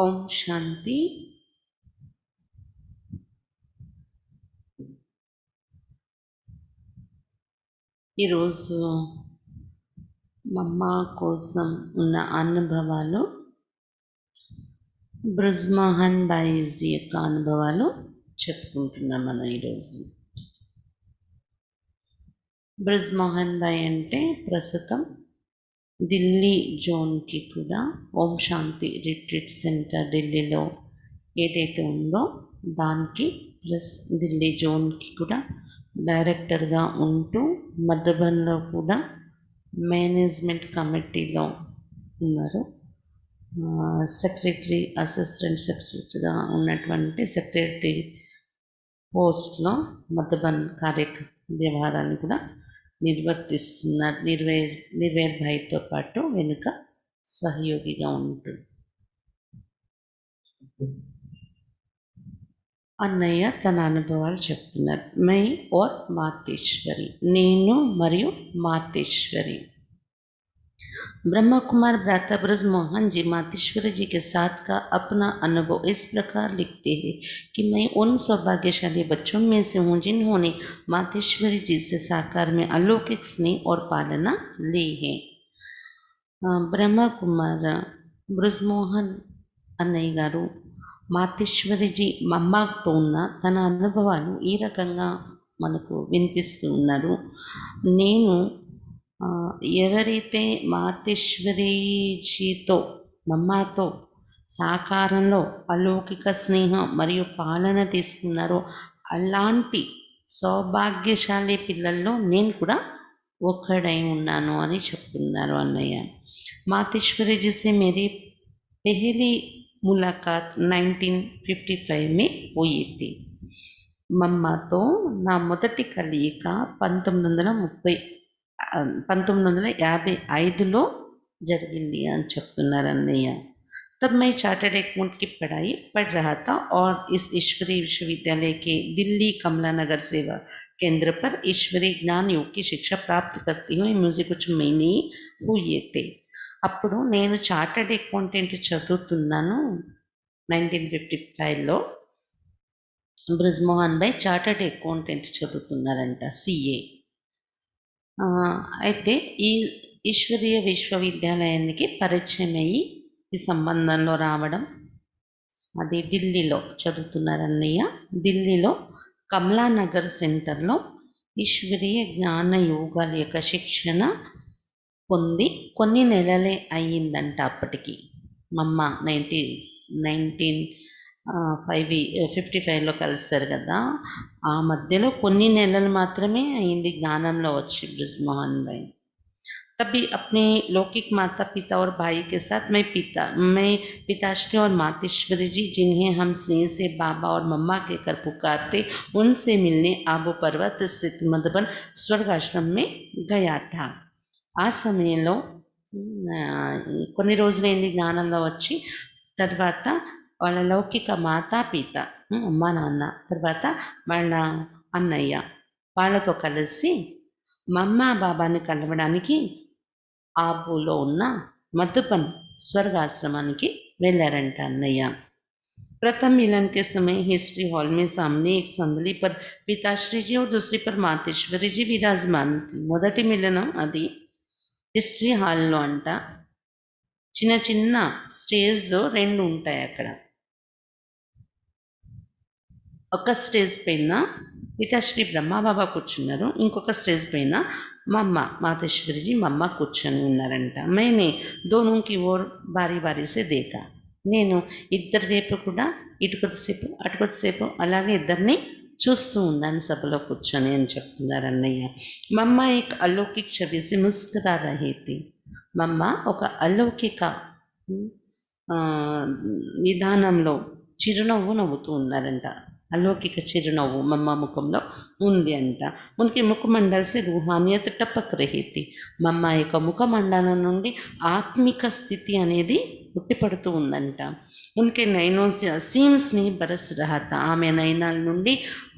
ఓం శాంతి. ఈరోజు మమ్మ కోసం ఉన్న అనుభవాలు, బ్రిజ్మోహన్ బాయిజీ యొక్క అనుభవాలు చెప్పుకుంటున్నాం మనం ఈరోజు. బ్రిజ్మోహన్ బాయ్ అంటే ప్రస్తుతం ఢిల్లీ జోన్కి కూడా ఓం శాంతి రిట్రీట్ సెంటర్ ఢిల్లీలో ఏదైతే ఉందో దానికి ప్లస్ ఢిల్లీ జోన్కి కూడా డైరెక్టర్గా ఉంటూ మధుబన్లో కూడా మేనేజ్మెంట్ కమిటీలో ఉన్నారు. సెక్రటరీ, అసిస్టెంట్ సెక్రటరీగా ఉన్నటువంటి సెక్రటరీ పోస్ట్లో మధుబన్ వ్యవహారాన్ని కూడా నిర్వర్తిస్తున్నారు. నిర్వేర్ భాయ్తో పాటు వెనుక సహయోగిగా ఉంటుంది. అన్నయ్య తన అనుభవాలు చెప్తున్నారు. మై और मातेश्वरी, నేను మరియు मातेश्वरी। ब्रह्मा कुमार भ्राता ब्रजमोहन जी मातेश्वरी जी के साथ का अपना अनुभव इस प्रकार लिखते हैं कि मैं उन सौभाग्यशाली बच्चों में से हूँ जिन्होंने मातेश्वरी जी से साकार में अलौकिक स्नेह और पालना ली है। ब्रह्मा कुमार ब्रजमोहन అన్నయ్య గారు మాతేశ్వరి జీ మమ్మాతో ఉన్న తన అనుభవాలు ఈ రకంగా మనకు వినిపిస్తూ ఉన్నారు. నేను ఎవరైతే మాతేశ్వరీజీతో మమ్మాతో సాకారంలో అలౌకిక స్నేహం మరియు పాలన తీసుకున్నారో అలాంటి సౌభాగ్యశాలి పిల్లల్లో నేను కూడా ఒక్కడై ఉన్నాను అని చెప్తున్నారు అన్నయ్య. మాతేశ్వరీజీ से मेरी पहली मुलाकात 1955 में हुई थी। మమ్మతో నా మొదటి కలయిక 1955లో జరిగింది అని చెప్తున్నారు అన్నయ్య. तब मैं चार्टर्ड अकाउंट की पढ़ाई पढ़ रहा था और इस ईश्वरीय विश्वविद्यालय के दिल्ली कमला नगर सेवा केंद्र पर ईश्वरीय ज्ञान योग की शिक्षा प्राप्त करती हुई मुझे कुछ महीने हुए थे। అప్పుడు నేను చార్టర్డ్ అకౌంటెంట్ చదువుతున్నాను 1955లో. బ్రిజ్మోహన్ భాయ్ చార్టర్డ్ అకౌంటెంట్ చదువుతున్నారంట, సిఏ. అయితే ఈ ఈశ్వరీయ విశ్వవిద్యాలయానికి పరిచయం అయ్యి ఈ సంబంధంలో రావడం, అది ఢిల్లీలో చదువుతున్నారన్నయ్య. ఢిల్లీలో కమలానగర్ సెంటర్లో ఈశ్వరీయ జ్ఞాన యోగాల యొక్క శిక్షణ పొంది కొన్ని నెలలే అయ్యిందంట అప్పటికి. మమ్మ 1955లో కలిస్తారు కదా, ఆ మధ్యలో కొన్ని నెలలు మాత్రమే అయింది జ్ఞానంలో వచ్చి బ్రిజ్మోహన్ భాయ్. तभी अपने लौकिक माता पिता और भाई के साथ मैं पिताश्री और मातेश्वरी जी, जिन्हें हम स्नेह से बाबा और मम्मा कहकर पुकारते, उनसे मिलने आबू पर्वत स्थित मधुबन स्वर्ग आश्रम में गया था। ఆ సమయంలో కొన్ని రోజులైంది జ్ఞానంలో వచ్చి. తర్వాత వాళ్ళ లౌకిక మాతాపిత, అమ్మ నాన్న, తర్వాత వాళ్ళ అన్నయ్య, వాళ్ళతో కలిసి మమ్మ బాబాని కలవడానికి ఆబూలో ఉన్న మధుబన్ స్వర్గాశ్రమానికి వెళ్ళారంట అన్నయ్య. प्रथम मिलन के समय हिस्ट्री हॉल में सामने एक संदली पर पिताश्री जी और दूसरी पर मातेश्वरी जी विराजमान थी। మొదటి మిలనం అది హిస్టరీ హాల్లో అంట. చిన్న చిన్న స్టేజ్ 2 ఉంటాయి అక్కడ. ఒక స్టేజ్ పైన పితాశ్రీ బ్రహ్మబాబా కూర్చున్నారు, ఇంకొక స్టేజ్ పైన మమ్మ మాతేశ్వరిజీ మమ్మ కూర్చొని ఉన్నారంట. मैंने दोनों की ओर बारी बारी से देखा. నేను ఇద్దరి వైపు కూడా ఇటు కొద్దిసేపు అటు కొద్దిసేపు అలాగే ఇద్దరిని చూస్తూ ఉన్నాను సభలో కూర్చొని అని చెప్తున్నారు అన్నయ్య. మమ్మ एक अलौकिक छवि से मुस्कुरा रही थी. మమ్మ ఒక అలౌకిక విధానంలో చిరునవ్వు నవ్వుతూ ఉన్నారంట. अलौकिक చిరునవ్వు మమ్మ ముఖంలో ఉంది అంట. ఉనికి ముఖమండల్ से रूहानियत टपक रही थी. మమ్మ యొక్క ముఖమండలం నుండి ఆత్మిక స్థితి అనేది ఉట్టిపడుతూ ఉందంట. ఉనికి నయనోं से असीम स्नेह बरस रहा था. ఆమె నయనాల నుండి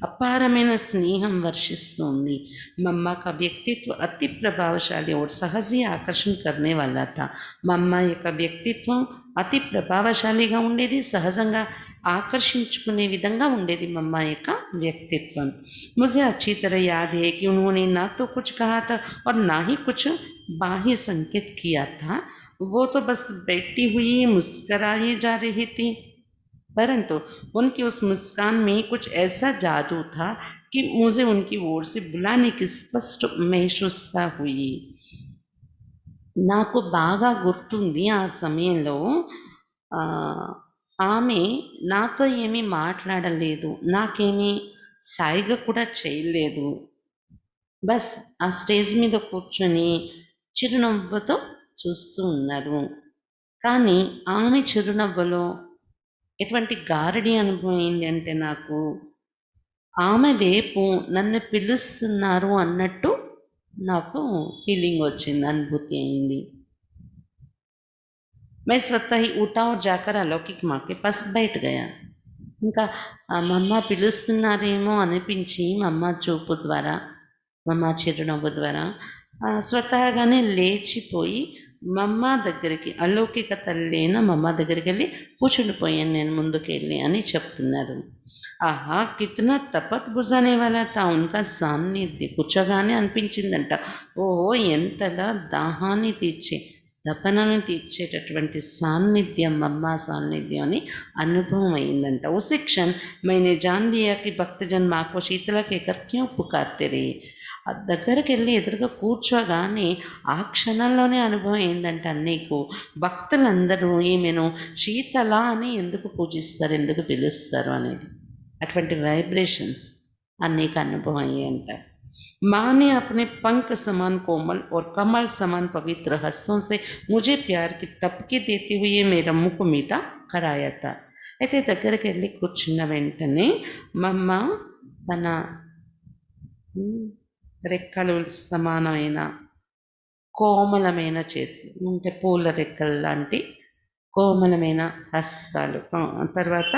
అపారమైన స్నేహం వర్షిస్తుంది. మమ్మ का व्यक्तित्व अति प्रभावशाली और सहज ही आकर्षण करने वाला था. మమ్మ యొక్క వ్యక్తిత్వం అతి ప్రభావశాలిగా ఉండేది, సహజంగా ఆకర్షించుకునే విధంగా ఉండేది మమ్మ యొక్క వ్యక్తిత్వం. मुझे अच्छी तरह याद है कि उन्होंने ना तो कुछ कहा था और ना ही कुछ बाह्य संकेत किया था। वो तो बस बैठी हुई मुस्कुराए जा रही थी, परंतु उनकी उस मुस्कान में कुछ ऐसा जादू था कि मुझे उनकी ओर से बुलाने की स्पष्ट महसूसता हुई. నాకు బాగా గుర్తుంది ఆ సమయంలో ఆమె నాతో ఏమీ మాట్లాడలేదు. నాకేమీ సైగ కూడా చేయలేదు. బస్ ఆ స్టేజ్ మీద కూర్చొని చిరునవ్వుతో చూస్తూ ఉన్నారు. కానీ ఆమె చిరునవ్వులో ఎటువంటి గారడీ అనుభవం ఏంటి అంటే నాకు, ఆమె వైపు నన్ను పిలుస్తున్నారు అన్నట్టు నాకు ఫీలింగొచ్చింది, అనుభూతి అయింది. मैं स्वतः ही उठा और जाकर अलौकिक माँ के पास बैठ गया. ఇంకా మమ్మ పిలుస్తున్నారేమో అనిపించి మమ్మ చూపు ద్వారా, మమ్మ చిరునవ్వు ద్వారా స్వతహాగానే లేచిపోయి మమ్మ దగ్గరికి, అలౌకిక తల్లి అయిన మమ్మ దగ్గరికి వెళ్ళి కూర్చుండిపోయాను నేను ముందుకెళ్ళి అని చెప్తున్నారు. ఆహా! కితనా తపత్ బుజానే వాలా తా ఉన్కా సాన్నిధ్యం. కూర్చోగానే అనిపించిందంట, ఓహో! ఎంతలా దాహాన్ని తీర్చే, తపనను తీర్చేటటువంటి సాన్నిధ్యం, మమ్మ సాన్నిధ్యం అని అనుభవం అయిందంట. उसी क्षण मैंने जान लिया कि भक्तजन माँ को शीतला कहकर क्यों पुकारते रहे. ఆ దగ్గరికి వెళ్ళి ఎదురుగా కూర్చోగానే ఆ క్షణంలోనే అనుభవం ఏంటంటే అన్నయ్యకు, భక్తులందరూ ఈమెను శీతల అని ఎందుకు పూజిస్తారు, ఎందుకు పిలుస్తారు అనేది, అటువంటి వైబ్రేషన్స్ అన్నయ్యకు అనుభవం అయ్యాయంట. माँ ने अपने पंख समान कोमल और कमल समान पवित्र हस्तों से मुझे प्यार की तपकी देते हुए मेरा मुख मीठा कराया था. అయితే దగ్గరికి వెళ్ళి కూర్చున్న వెంటనే మమ్మ తన రెక్కలు సమానమైన కోమలమైన చేతులు, అంటే పూల రెక్కలు లాంటి కోమలమైన హస్తాలు, తర్వాత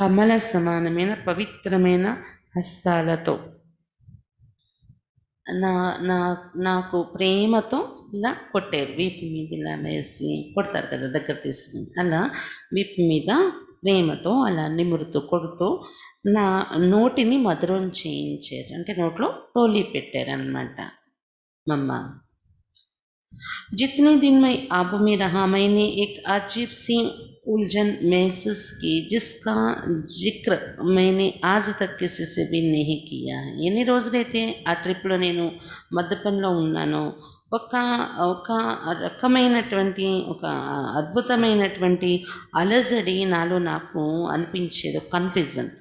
కమల సమానమైన పవిత్రమైన హస్తాలతో నాకు ప్రేమతో ఇలా కొట్టారు. వీపు మీద ఇలా వేసి కొడతారు కదా, దగ్గర తీసుకుని, అలా వీపు మీద ప్రేమతో అలా నిమురుతూ కొడుతూ నా నోటిని మధురం చేయించారు. అంటే నోట్లో టోలీ పెట్టారనమాట మమ్మ. जितने दिन मैं आप में रहा मैंने एक अजीब सी उलझन महसूस की जिसका जिक्र मैंने आज तक किसी से भी नहीं किया है. ఎన్ని రోజులైతే ఆ ట్రిప్లో నేను మద్యపంలో ఉన్నానో, ఒక ఒక రకమైనటువంటి, ఒక అద్భుతమైనటువంటి అలజడి నాలో నాకు అనిపించేది, కన్ఫ్యూజన్.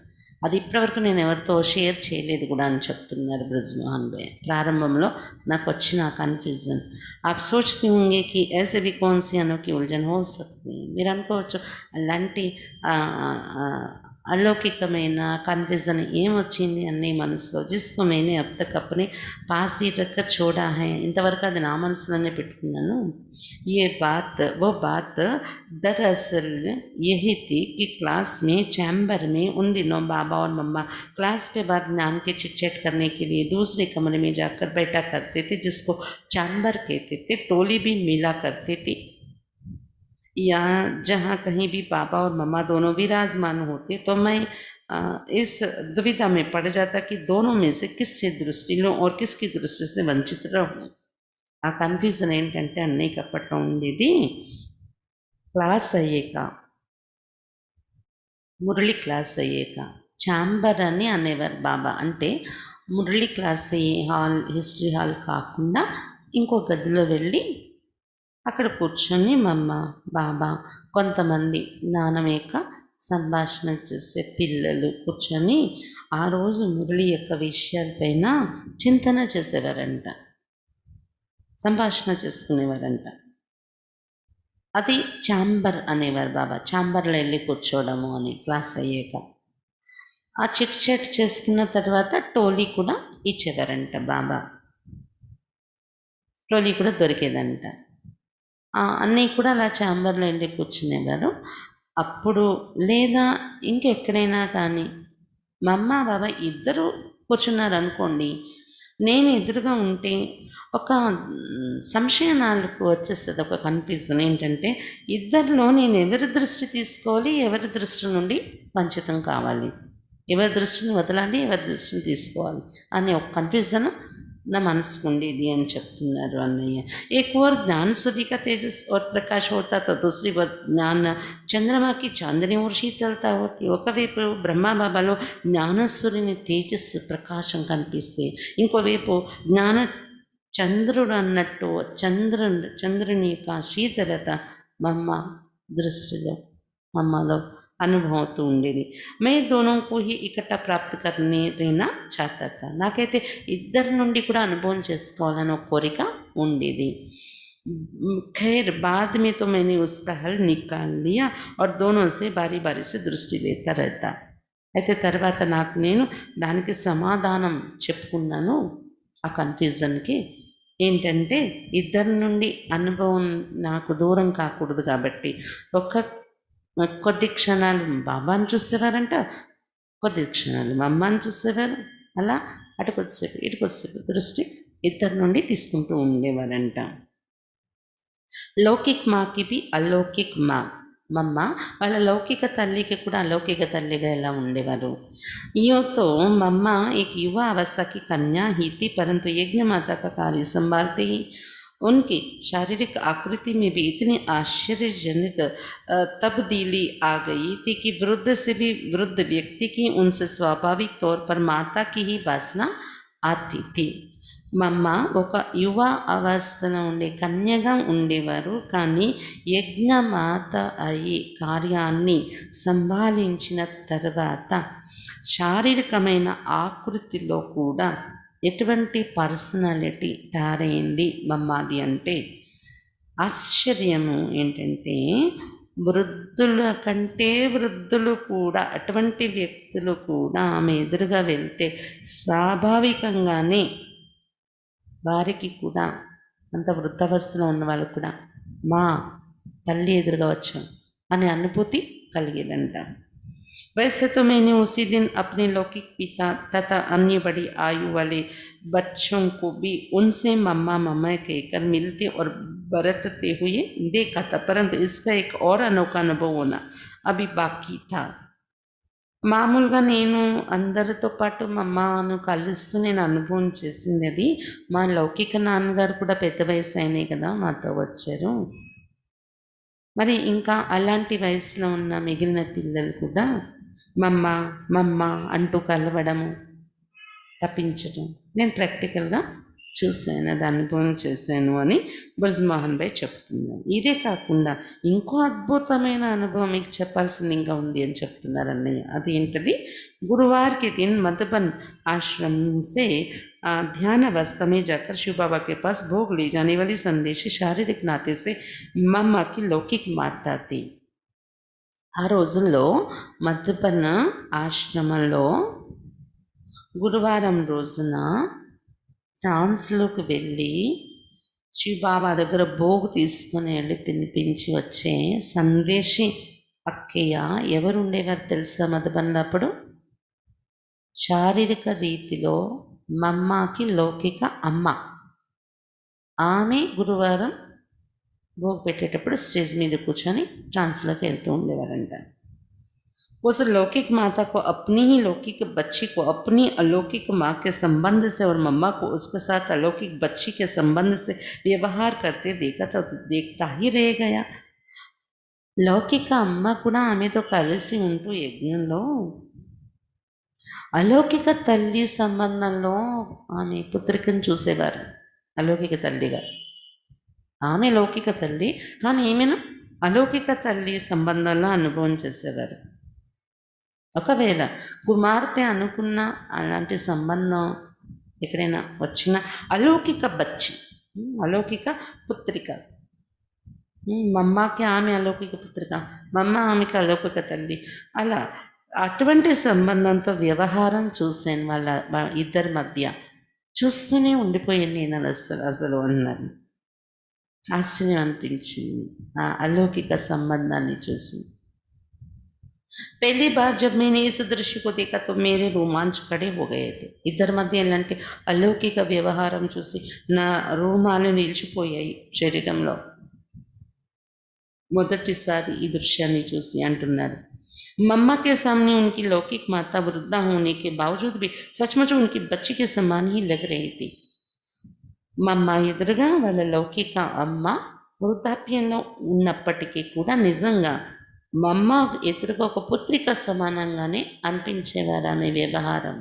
అది ఇప్పటివరకు నేను ఎవరితో షేర్ చేయలేదు కూడా అని చెప్తున్నారు బ్రిజ్మోహన్ భాయ్. ప్రారంభంలో నాకు వచ్చిన కన్ఫ్యూజన్. आप सोचते होंगे कि ऐसे भी कौन सी अनोखी उलझन हो सकती है. మీరు అనుకోవచ్చు అలాంటి अलौकिकమైన कन्फ्यूज़न ఏమొచ్చింది అన్నీ మనసులో, जिसको मैंने अब तक अपने पास ही रख कर छोड़ा है. ఇంతవరకు అది నా మనసులోనే పెట్టుకున్నాను. ये बात वो बात दरअसल यही थी कि क्लास में चैम्बर में उन दिनों बाबा और मम्मा क्लास के बाद ज्ञान के चिट-चैट करने के लिए दूसरे कमरे में जाकर बैठा करते थे, जिसको चैम्बर कहते थे. टोली भी मिला करती थी, या जहाँ कहीं भी पापा और मम्मा दोनों विराजमान होते तो मैं इस दुविधा में पड़ जाता कि दोनों में से किससे दृष्टि लूँ और किसकी दृष्टि से वंचित रहूँ. ఆ కన్ఫ్యూజన్ ఏంటంటే అన్నయ్యకి అప్పట్లో ఉండేది. క్లాస్ అయ్యాక, మురళి క్లాస్ అయ్యాక ఛాంబర్ అని అనేవారు బాబా. అంటే మురళి క్లాస్ అయ్యే హాల్, హిస్టరీ హాల్ కాకుండా ఇంకో గదిలో వెళ్ళి అక్కడ కూర్చొని మమ్మ, బాబా, కొంతమంది జ్ఞానం యొక్క సంభాషణ చేసే పిల్లలు కూర్చొని ఆ రోజు మురళి యొక్క విషయాలపైన చింతన చేసేవారంట, సంభాషణ చేసుకునేవారంట. అది ఛాంబర్ అనేవారు బాబా. ఛాంబర్లో వెళ్ళి కూర్చోవడము అని క్లాస్ అయ్యాక. ఆ చిట్ చాట్ చేసుకున్న తర్వాత టోలీ కూడా ఇచ్చేవారంట బాబా. టోలీ కూడా దొరికేదంట. అన్నయ్య కూడా అలా ఛాంబర్లో వెళ్ళి కూర్చునేవారు. అప్పుడు లేదా ఇంకెక్కడైనా కానీ మమ్మ బాబా ఇద్దరు కూర్చున్నారు అనుకోండి, నేను ఎదురుగా ఉంటే ఒక సంశయం నాకు వచ్చేస్తది. ఒక కన్‌ఫ్యూజన్ ఏంటంటే, ఇద్దరిలో నేను ఎవరి దృష్టి తీసుకోవాలి, ఎవరి దృష్టి నుండి వంచితం కావాలి, ఎవరి దృష్టిని వదలాలి, ఎవరి దృష్టిని తీసుకోవాలి అనే ఒక కన్‌ఫ్యూజన్ నా మనసుకుండేది అని చెప్తున్నారు అన్నయ్య. एक ओर ज्ञान सूर्य का तेजस और प्रकाश होता तो दूसरी ओर ज्ञान చంద్రమా की చాందిని और శీతలత होती. ఒకవైపు బ్రహ్మబాబాలో జ్ఞానసూర్యుని తేజస్సు ప్రకాశం కనిపిస్తే, ఇంకోవైపు జ్ఞాన చంద్రుడు అన్నట్టు చంద్రుని యొక్క శీతలత మమ్మ దృష్టిలో మమ్మలో అనుభవం అవుతూ ఉండేది. మే దోనో को ही इकट्ठा प्राप्त करने रहना चाहता था. నాకైతే ఇద్దరి నుండి కూడా అనుభవం చేసుకోవాలని ఒక కోరిక ఉండేది. खैर बाद में तो मैंने उसका हल निकाल लिया और दोनों से बारी बारी से दृष्टि लेता रहता. అయితే తర్వాత నాకు నేను దానికి సమాధానం చెప్పుకున్నాను. ఆ కన్ఫ్యూజన్‌కి ఏంటంటే, ఇద్దరి నుండి అనుభవం నాకు దూరం కాకూడదు కాబట్టి కొద్ది క్షణాలు బాబాని చూసేవారంట, కొద్ది క్షణాలు మా అమ్మని చూసేవారు. అలా అటు కొద్దిసేపు ఇటు కొద్దిసేపు దృష్టి ఇద్దరి నుండి తీసుకుంటూ ఉండేవారంట. లౌకిక్ మాకి బి అలౌకిక్ మా మమ్మ వాళ్ళ లౌకిక తల్లికి కూడా అలౌకిక తల్లిగా ఎలా ఉండేవారు. यूँ तो मम्मा एक युवा अवस्था की कन्या ही थी, परंतु यज्ञ माता का कार्य संभालते ही उनकी शारीरिक आकृति में भी इतनी आश्चर्यजनक तब्दीली आ गई थी कि वृद्ध से भी वृद्ध व्यक्ति की उनसे स्वाभाविक तौर पर माता की ही वासना आती थी. మమ్మ ఒక యువ అవస్థలో ఉండే కన్యగా ఉండేవారు. కానీ యజ్ఞమాత అయి కార్యాన్ని సంభాళించిన తర్వాత శారీరకమైన ఆకృతిలో కూడా ఎటువంటి పర్సనాలిటీ తయారైంది మమ్మాది అంటే, ఆశ్చర్యము ఏంటంటే, వృద్ధుల కంటే వృద్ధులు కూడా, అటువంటి వ్యక్తులు కూడా ఆమె ఎదురుగా వెళ్తే స్వాభావికంగానే వారికి కూడా, అంత వృద్ధావస్థలో ఉన్న వాళ్ళకు కూడా మా తల్లి ఎదురుగా వచ్చాం అనే అనుభూతి కలిగేదంట. वैसे तो मैंने उसी दिन अपने लौकिक पिता तथा अन्य बड़ी आयु वाले बच्चों को भी उनसे मम्मा मम्मा कहकर मिलते और बरतते हुए देखा था, परंतु इसका एक और अनोखा अनुभव होना अभी बाकी था. మామూలుగా నేను అందరితో పాటు మా అమ్మను కలుస్తూ నేను అనుభవం చేసింది అది. మా లౌకిక నాన్నగారు కూడా పెద్ద వయసు అయినాయి కదా, మాతో వచ్చారు. మరి ఇంకా అలాంటి వయసులో ఉన్న మిగిలిన పిల్లలు కూడా మమ్మ మమ్మ అంటూ కలవడము, తప్పించడం నేను ప్రాక్టికల్గా చూశాను, అది అనుభవం చేశాను అని బ్రజ్మోహన్ భాయ్ చెప్తున్నారు. ఇదే కాకుండా ఇంకో అద్భుతమైన అనుభవం మీకు చెప్పాల్సింది ఇంకా ఉంది అని చెప్తున్నారు అన్నయ్య. అది ఏంటది, गुरुवार के दिन मधुबन आश्रम से ध्यान अवस्था में जाकर शिव बाबा के पास भोग ले जाने वाली संदेशी शारीरिक नाते से मम्मा की लौकिक माता थी. ఆ రోజుల్లో మధుబన్ ఆశ్రమంలో గురువారం రోజున ట్రాన్స్లోకి వెళ్ళి శివబాబా దగ్గర భోగు తీసుకుని వెళ్ళి తినిపించి వచ్చే సందేశి అక్కయ్య ఎవరు ఉండేవారు తెలుసా మధుబన్లో అప్పుడు? శారీరక రీతిలో మమ్మాకి లౌకిక అమ్మ. ఆమె గురువారం భోగు పెట్టేటప్పుడు స్టేజ్ మీద కూర్చొని ట్రాన్స్లోకి వెళ్తూ ఉండేవారంట. उस लौकिक माता को अपनी ही लौकिक बच्ची को अपनी अलौकिक माँ के संबंध से और मम्मा को उसके साथ अलौकिक बच्ची के संबंध से व्यवहार करते देखा तो देखता ही रह गया. లౌకిక అమ్మ కూడా ఆమెతో కలిసి ఉంటూ యజ్ఞంలో, అలౌకిక తల్లి సంబంధంలో ఆమె పుత్రికను చూసేవారు. అలౌకిక తల్లిగా ఆమె లౌకిక తల్లి, కానీ ఈమెను అలౌకిక తల్లి సంబంధంలో అనుభవం చేసేవారు. ఒకవేళ కుమార్తె అనుకున్న అలాంటి సంబంధం ఎక్కడైనా వచ్చిన అలౌకిక బచ్చి, అలౌకిక పుత్రిక, మమ్మకి ఆమె అలౌకిక పుత్రిక, మమ్మ ఆమెకి అలౌకిక తల్లి, అలా అటువంటి సంబంధంతో వ్యవహారం చూశాను వాళ్ళ ఇద్దరి మధ్య. చూస్తూనే ఉండిపోయాను నేను అసలు అన్నాను. ఆశ్చర్యం అనిపించింది ఆ అలౌకిక సంబంధాన్ని చూసి. पहली बार जब मैंने इस दृश्य को देखा तो मेरे रोमांच खड़े हो गए थे. ఇద్దరి మధ్య ఎలాంటి అలౌకిక వ్యవహారం చూసి నా రోమాలు నిలిచిపోయాయి శరీరంలో. మొదటిసారి ఈ దృశ్యాన్ని చూసి అంటున్నారు. मम्मा के सामने उनकी लौकिक माता वृद्धा होने के बावजूद भी सचमुच उनकी बच्ची के समान ही लग रही थी. మమ్మ ఎదురుగా వాళ్ళ లౌకిక అమ్మ వృద్ధాప్యంలో ఉన్నప్పటికీ కూడా నిజంగా మమ్మ ఎదురుగా ఒక పుత్రిక సమానంగానే అనిపించేవారు ఆమె వ్యవహారం.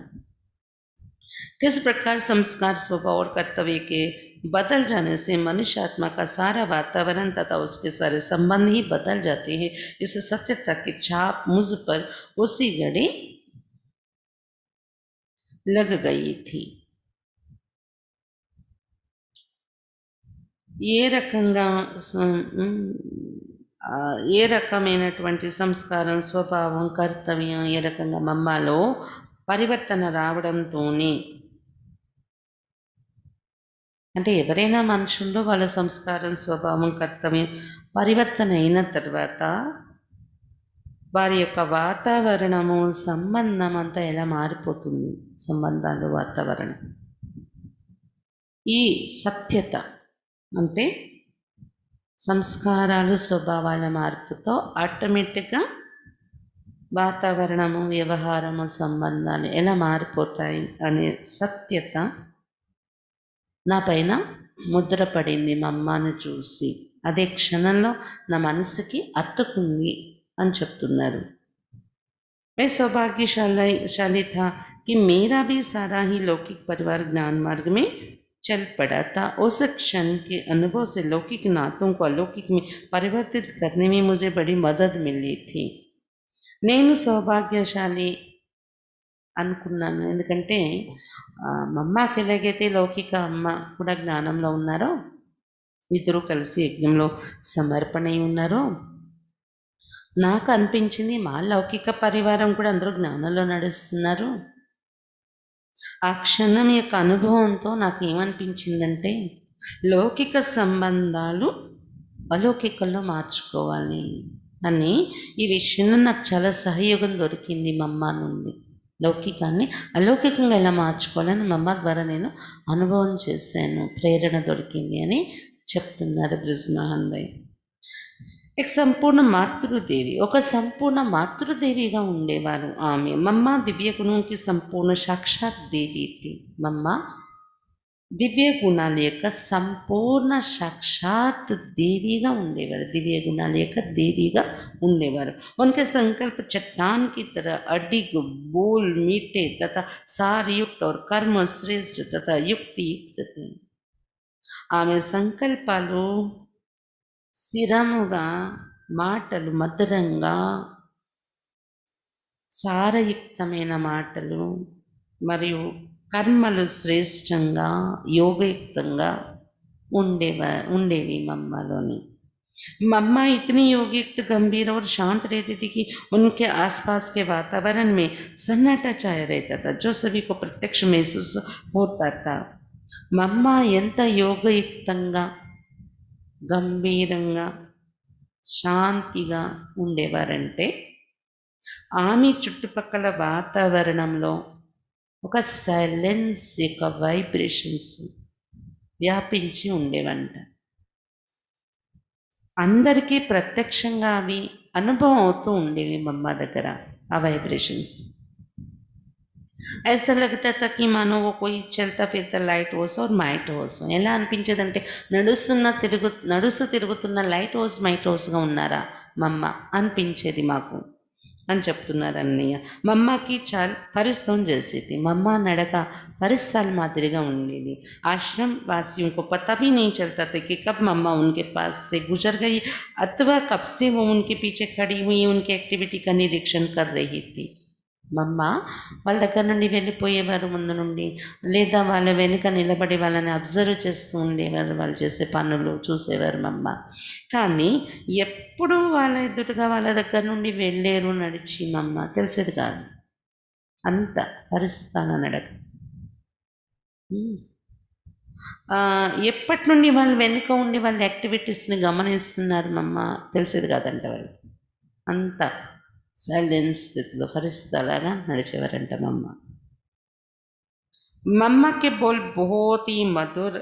किस प्रकार संस्कार स्वभाव और कर्तव्य के बदल जाने से मनुष्य आत्मा का सारा वातावरण तथा उसके सारे संबंध ही बदल जाते हैं, इस सत्यता की छाप मुझ पर उसी घड़ी लग गई थी. ఏ రకంగా ఏ రకమైనటువంటి సంస్కారం, స్వభావం, కర్తవ్యం ఏ రకంగా మమ్మలో పరివర్తన రావడంతోనే, అంటే ఎవరైనా మనుషుల్లో వాళ్ళ సంస్కారం, స్వభావం, కర్తవ్యం పరివర్తన అయిన తర్వాత వారి యొక్క వాతావరణము, సంబంధం అంతా ఎలా మారిపోతుంది. సంబంధాలు, వాతావరణం. ఈ సత్యత అంటే సంస్కారాలు, స్వభావాల మార్పుతో ఆటోమేటిక్గా వాతావరణము, వ్యవహారము, సంబంధాలు ఎలా మారిపోతాయి అనే సత్యత నా పైన ముద్రపడింది మా అమ్మను చూసి. అదే క్షణంలో నా మనసుకి అత్తుకుంది అని చెప్తున్నారు. मैं सौभाग्यशाली था कि मेरा भी सारा ही लौकिक परिवार ज्ञान मार्ग में चल पड़ा था. उस क्षण के अनुभव से लौकिक नातों को अलौकिक में परिवर्तित करने में मुझे बड़ी मदद मिली थी. నేను సౌభాగ్యశాలి అనుకున్నాను. ఎందుకంటే మా అమ్మకి ఎలాగైతే లౌకిక అమ్మ కూడా జ్ఞానంలో ఉన్నారో, ఇద్దరు కలిసి యజ్ఞంలో సమర్పణ ఉన్నారో, నాకు అనిపించింది మా లౌకిక పరివారం కూడా అందరూ జ్ఞానంలో నడుస్తున్నారు. ఆ క్షణం యొక్క అనుభవంతో నాకు ఏమనిపించిందంటే, లౌకిక సంబంధాలు అలౌకికంలో మార్చుకోవాలి అని ఈ విషయంలో నాకు చాలా సహయోగం దొరికింది మా అమ్మ నుండి. లౌకికాన్ని అలౌకికంగా ఎలా మార్చుకోవాలని మా అమ్మ ద్వారా నేను అనుభవం చేశాను, ప్రేరణ దొరికింది అని చెప్తున్నారు బ్రిజ్మోహన్ భాయ్. एक संपूर्ण मातृदेवी, ఒక సంపూర్ణ మాతృదేవిగా ఉండేవారు ఆమె. మమ్మ దివ్య గుణం కి సంపూర్ణ సాక్షాత్ దేవి थी. మమ్మ దివ్య గుణాల యొక్క సంపూర్ణ సాక్షాత్ దేవిగా ఉండేవారు. దివ్య గుణాల యొక్క దేవిగా ఉండేవారు. उनके संकल्प चट्टान की तरह अडिग, बोल, मीठे तथा सारयुक्त और कर्म श्रेष्ठ तथा युक्ति युक्त थे. ఆమె సంకల్పాలు స్థిరముగా, మాటలు మధురంగా, సారయుక్తమైన మాటలు మరియు కర్మలు శ్రేష్టంగా, యోగయుక్తంగా ఉండేవి మమ్మలోని. मम्मा इतनी योगयुक्त, गंभीर और शांत रहती थी कि उनके आसपास के वातावरण में सन्नाटा छाया रहता था, जो सभी को प्रत्यक्ष महसूस होता था. मम्मा ఎంత యోగయుక్తంగా, గంభీరంగా, శాంతిగా ఉండేవారంటే, ఆమె చుట్టుపక్కల వాతావరణంలో ఒక సైలెన్స్ యొక్క వైబ్రేషన్స్ వ్యాపించి ఉండేవంట. అందరికీ ప్రత్యక్షంగా అవి అనుభవం అవుతూ ఉండేవి మమ్మ దగ్గర ఆ వైబ్రేషన్స్. ऐसा लगता था कि मानो वो कोई चलता फिरता లైట్ హౌస్ और మైట్ హౌస్. ఎలా అనిపించేదంటే నడుస్తూ తిరుగుతున్న లైట్ హౌస్, మైట్ హౌస్గా ఉన్నారా మమ్మ అనిపించేది మాకు అని చెప్తున్నారు అన్నయ్య. మమ్మకి చాలా పరిశ్రమ చేసేది. మమ్మ నడక పరిస్థాల మాదిరిగా ఉండేది. आश्रम वासियों को पता भी नहीं चलता था कि कब मम्मा उनके पास से गुजर गई अथवा कब से वो उनके पीछे खड़ी हुई उनकी एक्टिविटी का निरीक्षण कर रही थी. మమ్మ వాళ్ళ దగ్గర నుండి వెళ్ళిపోయేవారు ముందు నుండి, లేదా వాళ్ళ వెనుక నిలబడి వాళ్ళని అబ్జర్వ్ చేస్తూ ఉండేవారు, వాళ్ళు చేసే పనులు చూసేవారు మమ్మ. కానీ ఎప్పుడు వాళ్ళ ఎదురుగా వాళ్ళ దగ్గర నుండి వెళ్ళేరు నడిచి మమ్మ తెలిసేది కాదు. అంత పరిస్థాన నడక. ఎప్పటి నుండి వాళ్ళు వెనుక ఉండి వాళ్ళ యాక్టివిటీస్ని గమనిస్తున్నారు మమ్మ తెలిసేది కాదంట వాళ్ళు. అంత సైలెన్స్ స్థితిలో ఫరిస్తాలాగా నడిచేవారంట మమ్మ. मम्मा के बोल बहुत ही मधुर,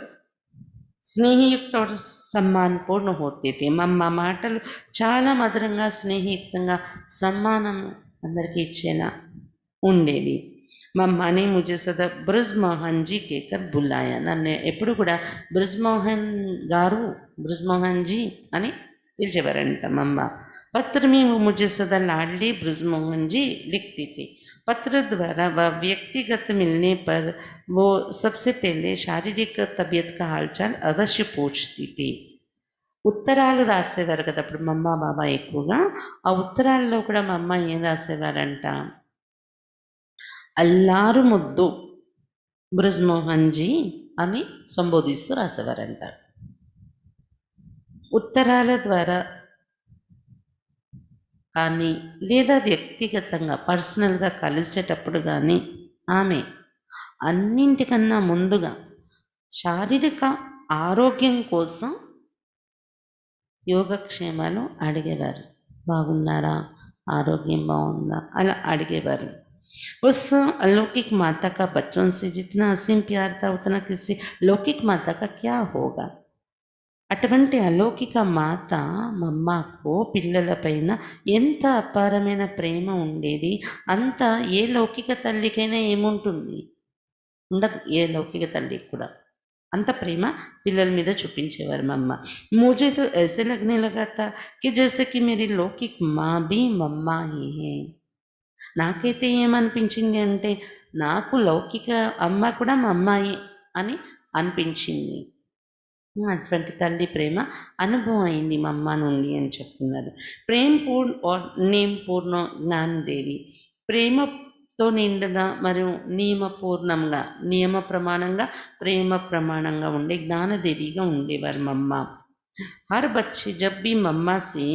స్నేహయుక్త और సమ్మానపూర్ణ होते थे. మమ్మ మాటలు చాలా మధురంగా, స్నేహయుక్తంగా, సమ్మానం అందరికీ ఇచ్చేలా ఉండేవి. మమ్మ ने मुझे सदा బ్రిజ్మోహన్ జీ कहकर बुलाया. నన్ను ఎప్పుడు కూడా బ్రిజ్మోహన్ గారు, బ్రిజ్మోహన్ జీ అని पिलचेवारंट मम्मा. पत्र में वो मुझे सदा लाडली ब्रिजमोहन जी लिखती थी. पत्र द्वारा व व्यक्तिगत मिलने पर वो सबसे पहले शारीरिक तबीयत का हालचाल अवश्य पूछती थी. ఉత్తరాలు రాసేవారు కదా అప్పుడు మమ్మ బాబా ఎక్కువగా. ఆ ఉత్తరాల్లో కూడా మా అమ్మ ఏం రాసేవారంట, అల్లారు ముద్దు బ్రిజ్మోహన్ జీ అని సంబోధిస్తూ రాసేవారంట. ఉత్తరాల ద్వారా కానీ లేదా వ్యక్తిగతంగా పర్సనల్గా కలిసేటప్పుడు కానీ ఆమె అన్నింటికన్నా ముందుగా శారీరక ఆరోగ్యం కోసం యోగక్షేమాలు అడిగేవారు. బాగున్నారా, ఆరోగ్యం బాగుందా అలా అడిగేవారు. उस अलौकिक माता का बच्चों से जितना असीम प्यार था उतना किसी लौकिक माता का क्या होगा. అటువంటి అలౌకిక మాత మమ్మకు పిల్లలపైన ఎంత అపారమైన ప్రేమ ఉండేది. అంత ఏ లౌకిక తల్లికైనా ఏముంటుంది, ఉండదు. ఏ లౌకిక తల్లికి కూడా అంత ప్రేమ పిల్లల మీద చూపించేవారు మమ్మ. मुझे तो ऐसे लगने लगा था कि जैसे कि मेरी लौकिक माँ भी मम्मा ही है. నాకైతే ఏమనిపించింది అంటే నాకు లౌకిక అమ్మ కూడా మా అమ్మాయి అని అనిపించింది. అటువంటి తల్లి ప్రేమ అనుభవం అయింది మా అమ్మ నుండి అని చెప్తున్నారు. ప్రేమ పూర్ణ और నేమ్ పూర్ణ జ్ఞానదేవి. ప్రేమతో నిండుగా మరియు నియమపూర్ణంగా, నియమ ప్రమాణంగా, ప్రేమ ప్రమాణంగా ఉండే జ్ఞానదేవిగా ఉండేవారు మా అమ్మ. हर बच्चे जब भी मम्मा से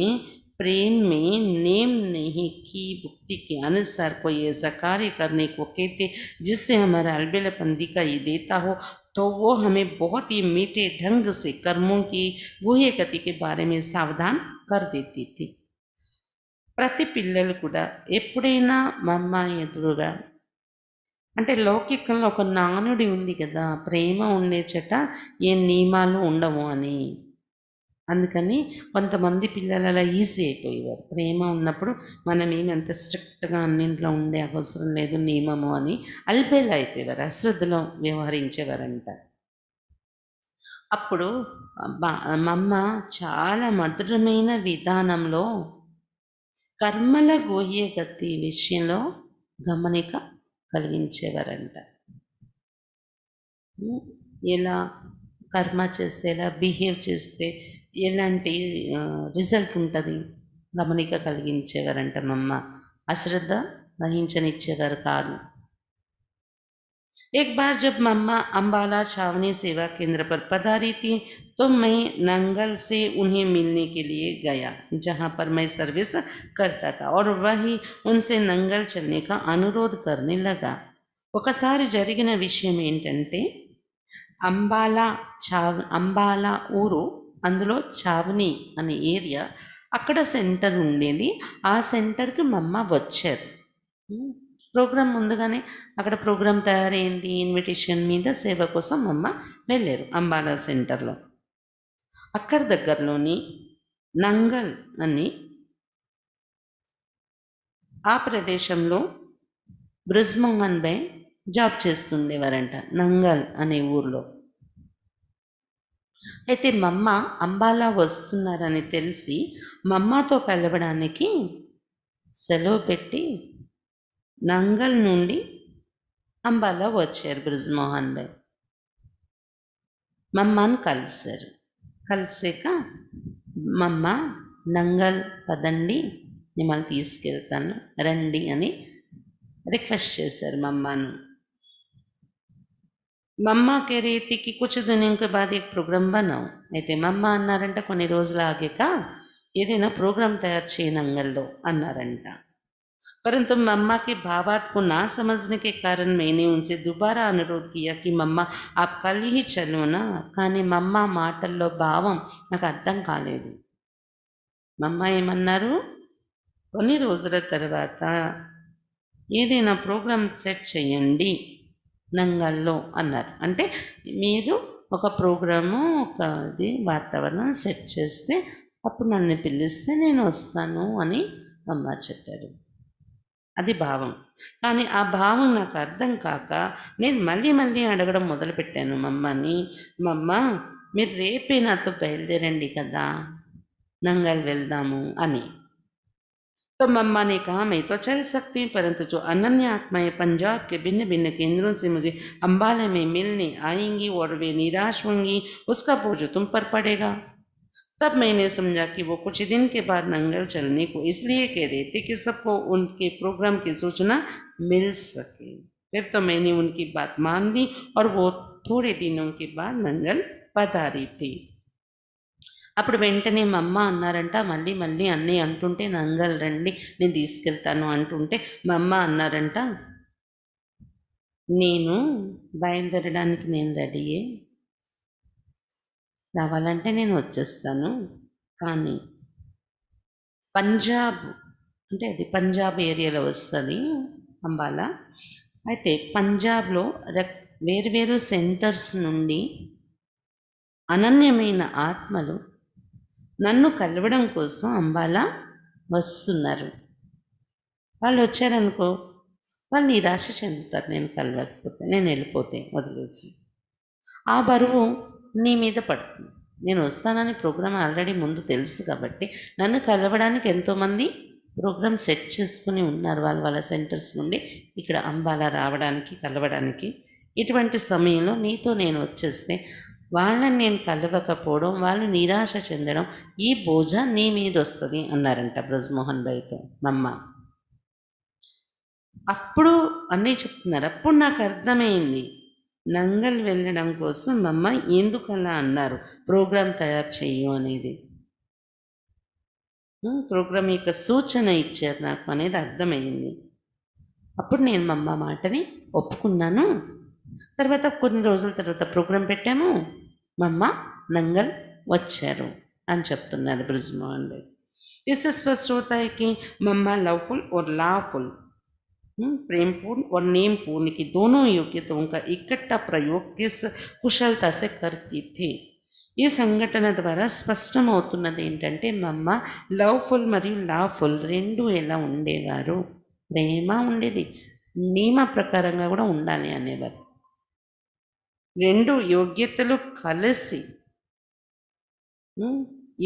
प्रेम में नेम नहीं की भुक्ति के अनुसार कोई ऐसा कार्य करने को कहते जिससे हमारा अलबेलापंथी का ये देता हो, तो वो हमें बहुत ही मीठे ढंग से कर्मों की गुह्य गति के बारे में सावधान कर देती थी. ప్రతి పిల్లలు కూడా ఎప్పుడైనా మా అమ్మ ఎదురుగా, అంటే లౌకికంలో ఒక నానుడి ఉంది కదా, ప్రేమ ఉండే చోట ఏ నియమాలు ఉండవు అని. అందుకని కొంతమంది పిల్లలు అలా ఈజీ అయిపోయేవారు. ప్రేమ ఉన్నప్పుడు మనం ఏమి అంత స్ట్రిక్ట్గా అన్నింట్లో ఉండే అవసరం లేదు నియమము అని అల్పేలా అయిపోయేవారు, అశ్రద్ధలో వ్యవహరించేవారంట. అప్పుడు మా అమ్మ చాలా మధురమైన విధానంలో కర్మల గోయ్య గతి విషయంలో గమనిక కలిగించేవారంట. ఎలా కర్మ చేస్తే, ఎలా బిహేవ్ చేస్తే ఎలాంటి రిజల్ట్ ఉంటుంది గమనిక కలిగించేవారంట మమ్మ. అశ్రద్ధ వహించనిచ్చేవారు కాదు. एक बार जब मम्मा अम्बाला छावनी सेवा केंद्र पर पधारी थी तो मैं नंगल से उन्हें मिलने के लिए गया जहां पर मैं सर्विस करता था और वही उनसे नंगल चलने का अनुरोध करने लगा. ఒకసారి జరిగిన విషయం ఏంటంటే అంబాలా ఊరు, అందులో చావని అనే ఏరియా, అక్కడ సెంటర్ ఉండేది. ఆ సెంటర్కి మమ్మ వచ్చారు. ప్రోగ్రాం ముందుగానే అక్కడ ప్రోగ్రాం తయారైంది, ఇన్విటేషన్ మీద సేవ కోసం అమ్మ వెళ్ళారు అంబాలా సెంటర్లో. అక్కడ దగ్గరలోని నంగల్ అని ఆ ప్రదేశంలో బ్రిజ్మోహన్ భాయ్ జాబ్ చేస్తుండేవారంట, నంగల్ అనే ఊర్లో. అయితే మమ్మ అంబాలా వస్తున్నారని తెలిసి మమ్మతో కలవడానికి సెలవు పెట్టి నంగల్ నుండి అంబాలా వచ్చారు బ్రిజ్మోహన్ భాయ్. మమ్మను కలిశారు. కలిసాక మమ్మ నంగల్ పదండి, మిమ్మల్ని తీసుకెళ్తాను రండి అని రిక్వెస్ట్ చేశారు మమ్మను. మమ్మ कह रही थी कि कुछ दिनों के बाद एक प्रोग्राम बनाओ. అయితే మమ్మ అన్నారంట కొన్ని రోజులు ఆగాక ఏదైనా ప్రోగ్రాం తయారు చేయి నంగల్లో అన్నారంట. परंतु मम्मा के भावार्थ को ना समझने के कारण मैंने उनसे दोबारा अनुरोध किया कि मम्मा आप कल ही चलो ना. కానీ మమ్మ మాటల్లో భావం నాకు అర్థం కాలేదు. మమ్మ ఏమన్నారు, కొన్ని రోజుల తర్వాత ఏదైనా ప్రోగ్రామ్ సెట్ చేయండి నంగల్లో అన్నారు. అంటే మీరు ఒక ప్రోగ్రాము, ఒక వాతావరణం సెట్ చేస్తే అప్పుడు నన్ను పిలిస్తే నేను వస్తాను అని అమ్మ చెప్పారు. అది భావం. కానీ ఆ భావం నాకు అర్థం కాక నేను మళ్ళీ మళ్ళీ అడగడం మొదలుపెట్టాను మా అమ్మని. మా అమ్మ, మీరు రేపే నాతో బయలుదేరండి కదా! నంగల్ వెళ్దాము అని. तो मम्मा ने कहा मैं तो चल सकती हूँ, परंतु जो अनन्य आत्माएं पंजाब के भिन्न भिन्न केंद्रों से मुझे अम्बाला में मिलने आएंगी और वे निराश होंगी, उसका बोझ तुम पर पड़ेगा। तब मैंने समझा कि वो कुछ दिन के बाद नंगल चलने को इसलिए कह रहे थे कि सबको उनके प्रोग्राम की सूचना मिल सके। फिर तो मैंने उनकी बात मान ली और वो थोड़े दिनों के बाद नंगल पधारी थी। అప్పుడు వెంటనే మా అమ్మ అన్నారంట, మళ్ళీ మళ్ళీ అన్నీ అంటుంటే నంగల్ రండి నేను తీసుకెళ్తాను అంటుంటే మా అమ్మ అన్నారంట, నేను బయలుదేరడానికి నేను రెడీయే, రావాలంటే నేను వచ్చేస్తాను. కానీ పంజాబ్ అంటే అది పంజాబ్ ఏరియాలో వస్తుంది అంబాలా. అయితే పంజాబ్లో వేరు సెంటర్స్ నుండి అనన్యమైన ఆత్మలు నన్ను కలవడం కోసం అంబాలా వస్తున్నారు. వాళ్ళు వచ్చారనుకో, వాళ్ళు నిరాశ చెందుతారు నేను కలవకపోతే, నేను వెళ్ళిపోతే వదిలేసి. ఆ బరువు నీ మీద పడుతుంది. నేను వస్తానని ప్రోగ్రామ్ ఆల్రెడీ ముందు తెలుసు కాబట్టి నన్ను కలవడానికి ఎంతోమంది ప్రోగ్రామ్ సెట్ చేసుకుని ఉన్నారు వాళ్ళ సెంటర్స్ నుండి ఇక్కడ అంబాలా రావడానికి, కలవడానికి. ఇటువంటి సమయంలో నీతో నేను వచ్చేస్తే వాళ్ళని నేను కలవకపోవడం, వాళ్ళు నిరాశ చెందడం, ఈ బోజ నీ మీద వస్తుంది అన్నారంట బ్రజ్మోహన్ భాయ్తో మమ్మ. అప్పుడు అన్నీ చెప్తున్నారు. అప్పుడు నాకు అర్థమైంది నంగల్ వెళ్ళడం కోసం మమ్మ ఎందుకలా అన్నారు, ప్రోగ్రాం తయారు చెయ్యు అనేది. ప్రోగ్రాం యొక్క సూచన ఇచ్చారు నాకు అనేది అర్థమైంది. అప్పుడు నేను మమ్మ మాటని ఒప్పుకున్నాను. తర్వాత కొన్ని రోజుల తర్వాత ప్రోగ్రాం పెట్టాము, మమ్మ నంగల్ వచ్చారు అని చెప్తున్నారు బ్రజ్మోహన్ భాయ్. इससे स्पष्ट होता है कि मम्मा लवफुल और लाफुल, प्रेमपूर्ण और नेमपूर्ण की दोनों योग्यताओं का इकट्ठा प्रयोग किस कुशलता से करती थी. ఈ సంఘటన ద్వారా స్పష్టమవుతున్నది ఏంటంటే మమ్మ లవ్ఫుల్ మరియు లాఫుల్ రెండు ఎలా ఉండేవారు. ప్రేమ ఉండేది, నియమ ప్రకారంగా కూడా ఉండాలి అనేవారు. రెండు యోగ్యతలు కలిసి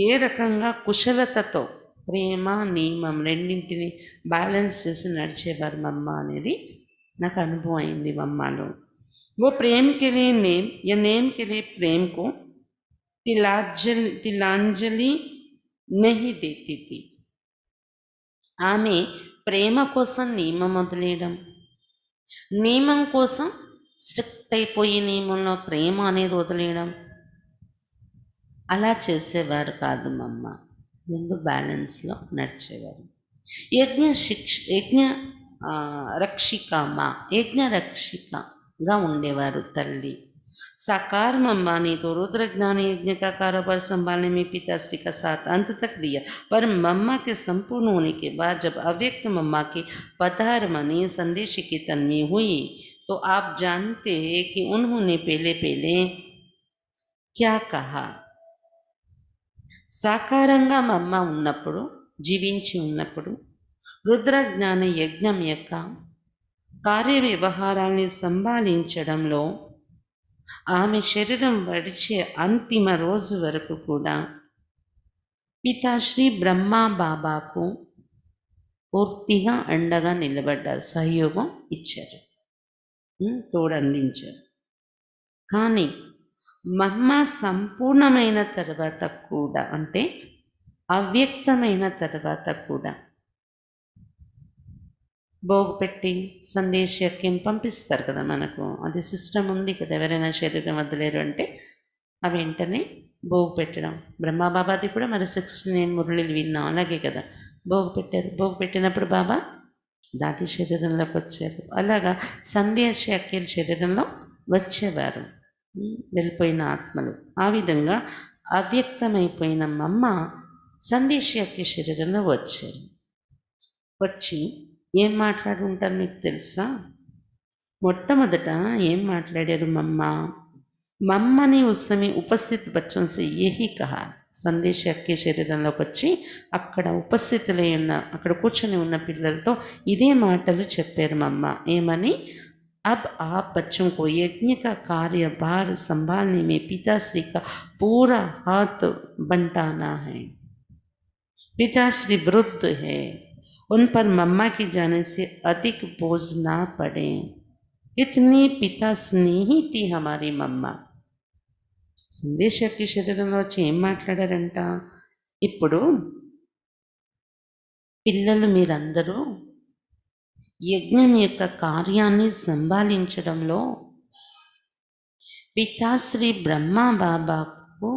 ఏ రకంగా కుశలతతో ప్రేమ నియమం రెండింటిని బ్యాలెన్స్ చేసి నడిచేవారు మమ్మ అనేది నాకు అనుభవం అయింది మమ్మలో. वो प्रेम के लिए नेम या नेम के लिए प्रेम को తిలాంజలి नहीं देती थी. ఆమె ప్రేమ కోసం నియమం వదిలేయడం, నియమం కోసం స్ట్రిక్ట్ అయిపోయి నియమంలో ప్రేమ అనేది వదిలేయడం అలా చేసేవారు కాదు మమ్మ. రెండు బ్యాలెన్స్లో నడిచేవారు. యజ్ఞ ఉండేవారు తల్లి. साकार मम्मा ने तो रुद्र ज्ञान यज्ञ का कारोबार संभालने में पिताश्री का साथ अंत तक दिया, पर मम्मा के संपूर्ण होने के बाद जब अव्यक्त मम्मा के पधारमनी संदेश की तन्वी हुई तो आप जानते हैं कि उन्होंने पहले क्या कहा. సాకారంగా మమ్మ ఉన్నప్పుడు, జీవించి ఉన్నప్పుడు రుద్ర జ్ఞాన యజ్ఞం యొక్క కార్య వ్యవహారాన్ని సంభాళించడంలో ఆమె శరీరం వడిచే అంతిమ రోజు వరకు కూడా పితాశ్రీ బ్రహ్మా బాబాకు పూర్తిగా అండగా నిలబడ్డారు, సహయోగం ఇచ్చారు, తోడందించారు. కానీ మమ్మ సంపూర్ణమైన తర్వాత కూడా, అంటే అవ్యక్తమైన తర్వాత కూడా భోగు పెట్టి సందేశక్యం పంపిస్తారు కదా మనకు, అది సిస్టమ్ ఉంది కదా. ఎవరైనా శరీరం వదిలేరు అంటే అవి వెంటనే భోగు పెట్టడం. బ్రహ్మాబాబాది కూడా మరి 69 మురళిలు విన్నాం, అలాగే కదా భోగు పెట్టారు. భోగు పెట్టినప్పుడు బాబా దాది శరీరంలోకి వచ్చారు. అలాగా సందేశక్యం శరీరంలో వచ్చేవారు వెళ్ళిపోయిన ఆత్మలు. ఆ విధంగా అవ్యక్తమైపోయిన మమ్మ సందేశక్య శరీరంలో వచ్చారు. వచ్చి ఏం మాట్లాడుంటారు మీకు తెలుసా? మొట్టమొదట ఏం మాట్లాడారు మమ్మ? मम्मा ने उस समय उपस्थित बच्चों से यही कहा. సందేశ్ అక్కే శరీరంలోకి వచ్చి అక్కడ ఉపస్థితులై ఉన్న అక్కడ కూర్చొని ఉన్న పిల్లలతో ఇదే మాటలు చెప్పారు మమ్మ. ఏమని? अब आप बच्चों को यज्ञ का कार्यभार संभालने में पिताश्री का पूरा हाथ बंटाना है. पिताश्री वृद्ध है, उन पर मम्मा के जाने से अधिक बोझ ना पड़े. कितनी पिता स्नेही थी हमारी मम्मा. సందేశక్తి శరీరంలో వచ్చి ఏం మాట్లాడారంట? ఇప్పుడు పిల్లలు మీరందరూ యజ్ఞం యొక్క కార్యాన్ని సంభాళించడంలో పితాశ్రీ బ్రహ్మ బాబాకు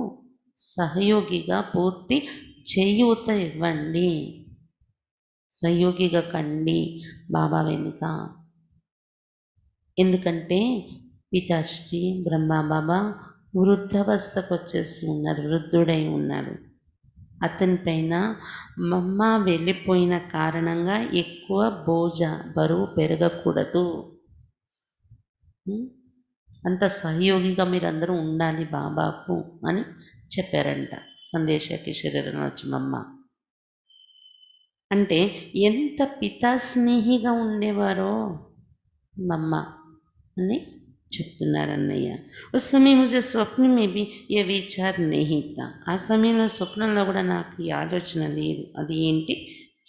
సహయోగిగా పూర్తి చేయూత ఇవ్వండి. సహయోగిగా కండి బాబా వెనుక. ఎందుకంటే పితాశ్రీ బ్రహ్మ బాబా వృద్ధావస్థకు వచ్చేసి ఉన్నారు, వృద్ధుడై ఉన్నారు. అతని పైన మమ్మ వెళ్ళిపోయిన కారణంగా ఎక్కువ బరువు పెరగకూడదు. అంత సహయోగిగా మీరందరూ ఉండాలి బాబాకు అని చెప్పారంట సందేశకి శరీరంలో వచ్చి మమ్మ. అంటే ఎంత పితా స్నేహిగా ఉండేవారో మమ్మ అని చెప్తున్నారన్నయ్య. ఉస్ సమయం ముझे స్వప్న में भी ये विचार नहीं था. ఆ సమయంలో స్వప్నంలో కూడా నాకు ఈ ఆలోచన లేదు. అది ఏంటి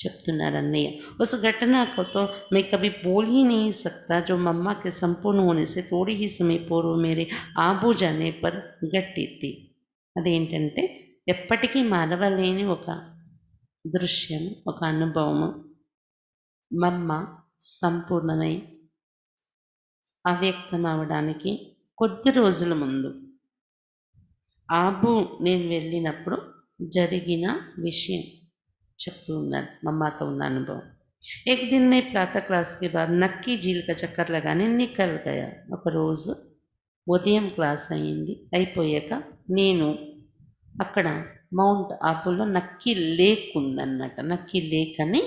చెప్తున్నారన్నయ్య. उस घटना को तो मैं कभी बोल ही नहीं सकता जो मम्मा के संपूर्ण होने से थोड़ी ही समय पूर्व मेरे आबू जाने पर घटी थी. అదేంటంటే ఎప్పటికీ మరవలేని ఒక దృశ్యం, ఒక అనుభవం. మమ్మ సంపూర్ణమై అవ్యక్తం అవడానికి కొద్ది రోజుల ముందు ఆబు నేను వెళ్ళినప్పుడు జరిగిన విషయం చెప్తూ ఉన్నారు మమ్మతో ఉన్న అనుభవం. एक दिन मैं प्रातः क्लास के बाद नक्की झील का चक्कर लगाने निकल गया. ఒక రోజు ఉదయం క్లాస్ అయింది, అయిపోయాక నేను అక్కడ మౌంట్ ఆబులో నక్కీ లేక్ ఉందన్నమాట. నక్కీ లేక్ అని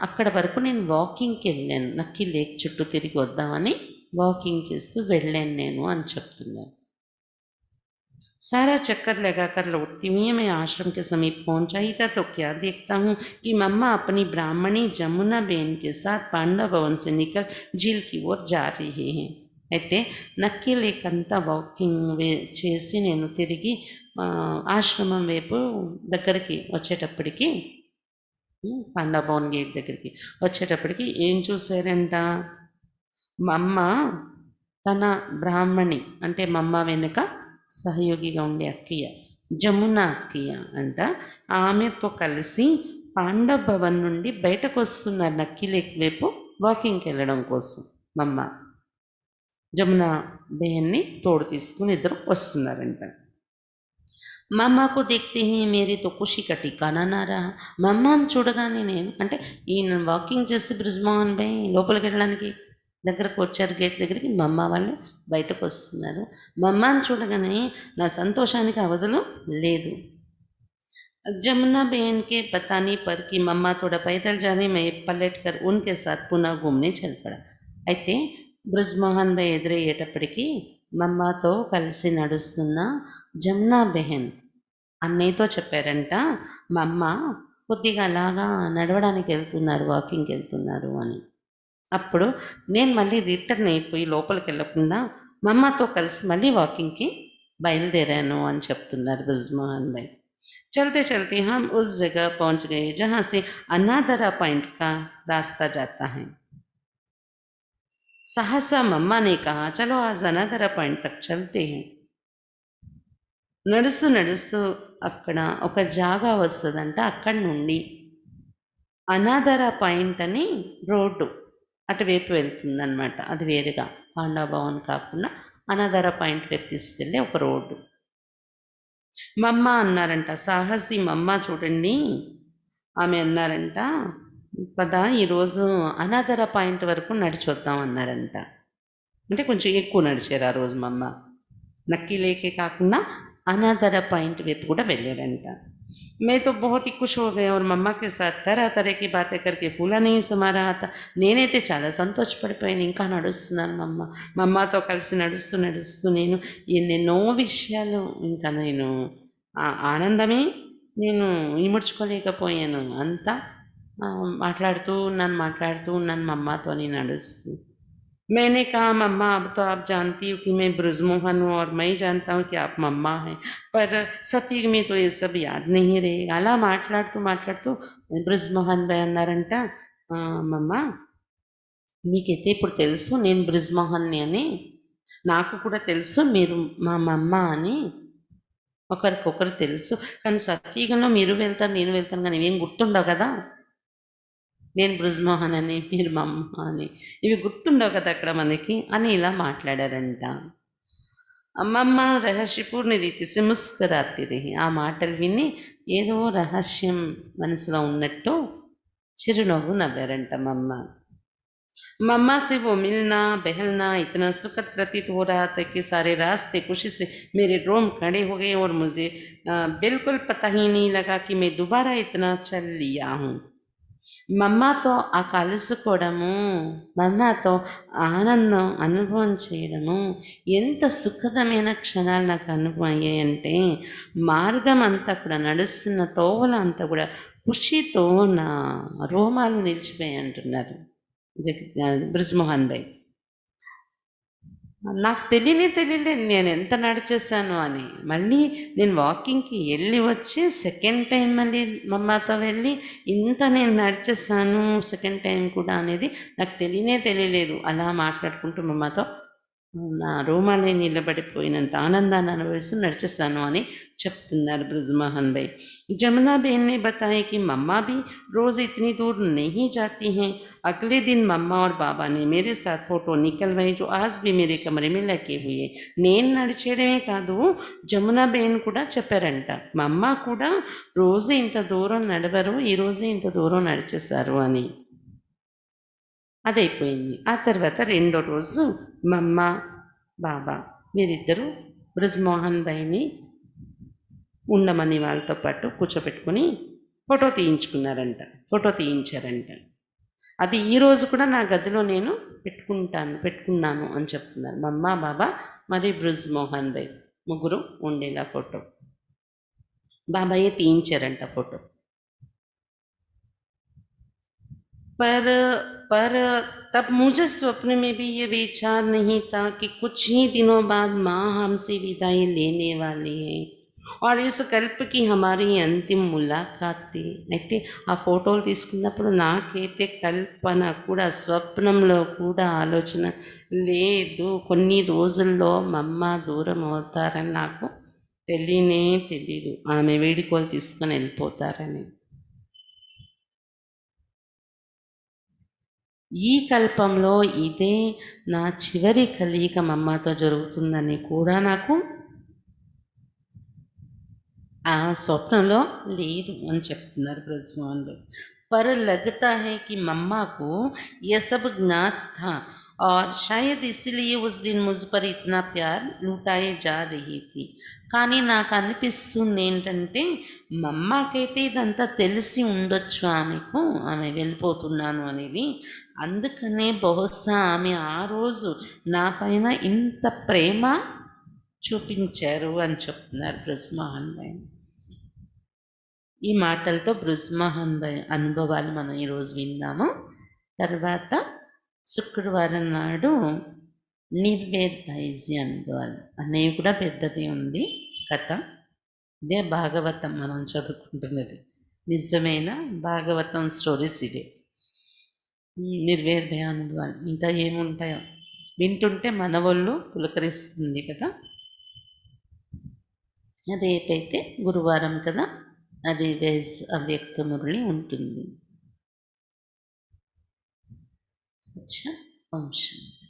అక్కడ వరకు నేను వాకింగ్కి వెళ్ళాను. నక్కీ లేక్ చుట్టూ తిరిగి వద్దామని వాకింగ్ చేస్తూ వెళ్ళాను నేను అని చెప్తున్నారు. सारा चक्कर लगाकर लौटती हुई मैं आश्रम के समीप पहुंचा ही था तो क्या देखता हूँ कि मम्मा अपनी ब्राह्मणी जमुना बहन के साथ पांडव भवन से निकल झील की ओर जा रही हैं. అయితే నక్కీ లేక్ అంతా వాకింగ్ చేసి నేను తిరిగి ఆశ్రమం వైపు దగ్గరికి వచ్చేటప్పటికి, పాండవ భవన్ గేట్ దగ్గరికి వచ్చేటప్పటికి ఏం చూశారంట? మమ్మ తన బ్రాహ్మణి అంటే మమ్మ వెనుక సహయోగిగా ఉండే అక్కయ్య జమున అక్కయ్య అంట, ఆమెతో కలిసి పాండవ భవన్ నుండి బయటకు వస్తున్నారు. నక్కీ లేక్ వైపు వాకింగ్కి వెళ్ళడం కోసం మమ్మ జమున బెహన్ని తోడు తీసుకుని ఇద్దరు వస్తున్నారంట. మమ్మకు देखते ही मेरी तो खुशी का ठिकाना ना रहा. మమ్మని చూడగానే నేను అంటే ఈయన వాకింగ్ చేసి బ్రిజ్మోహన్ భాయ్ లోపలికి వెళ్ళడానికి దగ్గరకు వచ్చారు, గేట్ దగ్గరికి. మమ్మ వాళ్ళు బయటకు వస్తున్నారు. మమ్మని చూడగానే నా సంతోషానికి అవధులు లేదు. जमुना बहन के बताने पर कि मम्मा थोड़ा पैदल जाने में पलट कर उनके साथ पुनः घूमने चल पड़ा. అయితే బ్రిజ్మోహన్ భాయ్ ఎదురయ్యేటప్పటికీ మమ్మతో కలిసి నడుస్తున్న జమునా బెహన్ అన్నయ్యతో చెప్పారంట, మమ్మ కొద్దిగా అలాగా నడవడానికి వెళ్తున్నారు, వాకింగ్కి వెళ్తున్నారు అని. అప్పుడు నేను మళ్ళీ రిటర్న్ అయిపోయి లోపలికి వెళ్ళకుండా మమ్మతో కలిసి మళ్ళీ వాకింగ్కి బయలుదేరాను అని చెప్తున్నారు బ్రిజ్మోహన్ భాయ్. चलते चलते हम उस जगह पहुंच गए जहां से अनादरा पॉइंट का रास्ता जाता है. सहसा मम्मा ने कहा, चलो आज अनादरा पॉइंट तक चलते हैं. నడుస్తూ నడుస్తూ అక్కడ ఒక జాగా వస్తుందంట. అక్కడి నుండి అనాదర పాయింట్ అని రోడ్డు అటువైపు వెళ్తుందన్నమాట. అది వేరుగా పాండవ భవన్ కాకుండా అనాదర పాయింట్ వైపు తీసుకెళ్ళే ఒక రోడ్డు. మమ్మ అన్నారంట, సాహసి మమ్మ చూడండి, ఆమె అన్నారంట, పద ఈరోజు అనాదర పాయింట్ వరకు నడిచొద్దాం అన్నారంట. అంటే కొంచెం ఎక్కువ నడిచారు ఆ రోజు మమ్మ. నక్కీ లేకే కాకుండా అనాదర పాయింట్ వైపు కూడా వెళ్ళారంట. मैं तो बहुत ही खुश हो गई और మమ్మ के साथ तरह-तरह की बातें करके फूలని समा रहा था. నేనైతే చాలా సంతోషపడిపోయాను. ఇంకా నడుస్తున్నాను మమ్మతో కలిసి నడుస్తూ నేను ఎన్నెన్నో విషయాలు ఇంకా నేను ఆనందమే నేను ఇముడ్చుకోలేకపోయాను. అంతా మాట్లాడుతూ ఉన్నాను మమ్మతోని నడుస్తూ. मैंने कहा मम्मा अब तो आप जानती हो कि मैं बृजमोहन हूँ और मैं जानता हूँ कि आप मम्मा हैं, पर సతీగ్ में तो ये सब याद नहीं रहेगा. అలా మాట్లాడుతూ బృజ్మోహన్ భాయ్ అన్నారంట, మమ్మ మీకైతే ఇప్పుడు తెలుసు నేను బృజ్మోహన్ని అని, నాకు కూడా తెలుసు మీరు మా మమ్మ అని, ఒకరికొకరు తెలుసు. కానీ సతీగంలో మీరు వెళ్తారు నేను వెళ్తాను కానీ ఇవేం గుర్తుండవు కదా, నేను బృజ్మోహన్ అని మీరు మా అమ్మ అని ఇవి గుర్తుండవు కదా అక్కడ మనకి అని ఇలా మాట్లాడారంట. అమ్మమ్మ రహస్యపూర్ణ రీతి से मुस्कुराती रही. ఆ మాటలు విని ఏదో రహస్యం మనసులో ఉన్నట్టు చిరునవ్వు నవ్వారంట మమ్మ. मम्मा से वो मिलना बहलना इतना सुखद प्रतीत हो रहा था कि सारे रास्ते खुशी से मेरे रोम खड़े हो गए और मुझे बिल्कुल पता ही नहीं लगा कि मैं दोबारा इतना चल लिया हूँ. మమ్మతో ఆ కలుసుకోవడము, మమ్మతో ఆనందం అనుభవం చేయడము ఎంత సుఖదమైన క్షణాలు నాకు అనుభవం అయ్యాయంటే, మార్గం అంతా కూడా నడుస్తున్న తోవల అంతా కూడా ఖుషీతో నా రోమాలు నిలిచిపోయాయి అంటున్నారు బృజ్మోహన్ భాయ్. నాకు తెలియలేదు నేనెంత నడిచేసాను అని. మళ్ళీ నేను వాకింగ్‌కి వెళ్ళి వచ్చి సెకండ్ టైమ్ మళ్ళీ మమ్మతో వెళ్ళి ఇంత నేను నడిచేసాను సెకండ్ టైమ్ కూడా అనేది నాకు తెలియలేదు. అలా మాట్లాడుకుంటూ మమ్మతో నా రోమాలే నిలబడిపోయినంత ఆనందాన్ని అనుభవిస్తూ నడిచేసాను అని చెప్తున్నారు బృజ్మోహన్ భాయ్. जमुना बहन ने बताया कि मम्मा भी रोज़ इतनी दूर नहीं जाती हैं. अगले दिन मम्मा और बाबा ने मेरे साथ फ़ोटो निकलवाई जो आज भी मेरे कमरे में लगे हुए. నేను నడిచేయడమే కాదు, జమునా బహన్ కూడా చెప్పారంట, మమ్మ కూడా రోజు ఇంత దూరం నడవరు, ఈరోజే ఇంత దూరం నడిచేశారు అని. అదైపోయింది. ఆ తర్వాత రెండో రోజు మమ్మ, బాబా వీరిద్దరూ బృజ్మోహన్ భాయ్‌ని ఉండమని వాళ్ళతో పాటు కూర్చోబెట్టుకొని ఫోటో తీయించారంట. అది ఈరోజు కూడా నా గదిలో నేను పెట్టుకున్నాను అని చెప్తున్నారు. మమ్మ, బాబా మరి బృజ్మోహన్ భాయ్ ముగ్గురు ఉండేలా ఫోటో బాబాయే తీయించారంట ఫోటో. पर तब मुझे स्वप्न में भी ये विचार नहीं था कि कुछ ही दिनों बाद माँ हमसे विदाई लेने वाली है और इस कल्प की हमारी अंतिम मुलाकात थी. అయితే ఆ ఫోటోలు తీసుకున్నప్పుడు నాకైతే కల్పన కూడా స్వప్నంలో కూడా ఆలోచన లేదు కొన్ని రోజుల్లో మమ్మ దూరం అవుతారని నాకు తెలీదు. ఆమె వీడుకోలు తీసుకొని వెళ్ళిపోతారని. ఈ కల్పంలో ఇదే నా చివరి కలయిక మమ్మతో జరుగుతుందని కూడా నాకు ఆ స్వప్నంలో లేదు అని చెప్తున్నారు బృజ్మోహన్ భాయ్. पर लगता है कि मम्मा को यह सब ज्ञात था और शायद इसलिए उस दिन मुझ पर इतना प्यार लुटाई जा रही थी. కానీ నాకు అనిపిస్తుంది ఏంటంటే మమ్మకైతే ఇదంతా తెలిసి ఉండొచ్చు, ఆమె వెళ్ళిపోతున్నాను అనేది. అందుకనే బహుశా ఆమె ఆ రోజు నా పైన ఇంత ప్రేమ చూపించారు అని చెప్తున్నారు బృజ్మోహన్ భాయ్. ఈ మాటలతో బృజ్మోహన్ భాయ్ అనుభవాలు మనం ఈరోజు విన్నాము. తర్వాత శుక్రవారం నాడు నిర్వేద్ భాయ్జీ అనుభవాలు అనేవి కూడా పెద్దది ఉంది కథ. ఇదే భాగవతం మనం చదువుకుంటున్నది, నిజమైన భాగవతం స్టోరీస్ ఇవే. నిర్వేద్ భాయ్ అనుభవాలు ఇంకా ఏముంటాయో వింటుంటే మన ఒళ్ళు పులకరిస్తుంది కదా. రేపైతే గురువారం కదా, రివైజ్ అవ్యక్త మురళి ఉంటుంది. అచ్చా, ఓం శాంతి.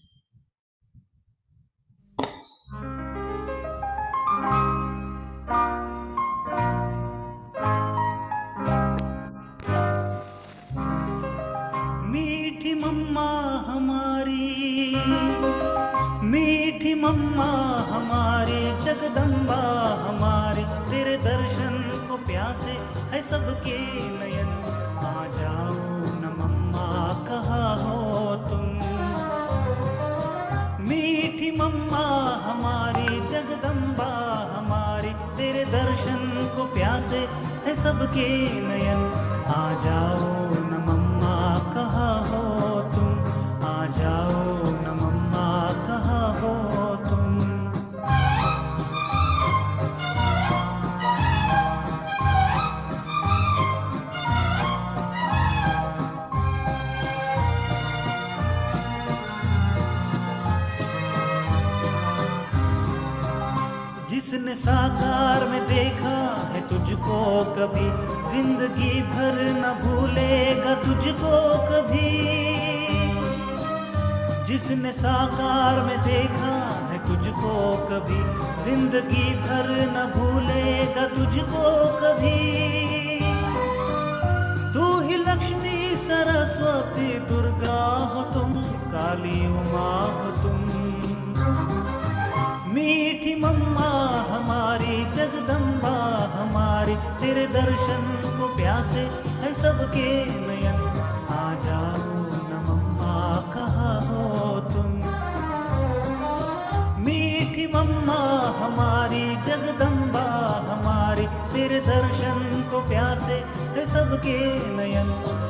मीठी मम्मा हमारी, मीठी मम्मा हमारी, जगदम्बा हमारी, तेरे दर्शन को प्यासे है सबके नयन। आ जाओ न मम्मा कहाँ हो तुम। मीठी मम्मा हमारी जगदम्बा हमारी, तेरे दर्शन को प्यासे है सबके नयन। आ जाओ न मम्मा कहाँ हो तुम। आ जाओ न मम्मा कहाँ हो तुम। जिसने साकार में देखा है तुझको कभी, जिंदगी भर न भूलेगा तुझको कभी। जिसने साकार में देखा है तुझको कभी, जिंदगी भर न भूलेगा तुझको कभी। तू ही लक्ष्मी सरस्वती दुर्गा हो तुम, काली उमा हो तुम। मीठी मम्मा हमारी जगदम्बा हमारी, तेरे दर्शन को प्यासे है सबके नयन। आ जाओ न मम्मा कहाँ हो तुम। मीठी मम्मा हमारी जगदम्बा हमारी, तेरे दर्शन को प्यासे है सबके नयन।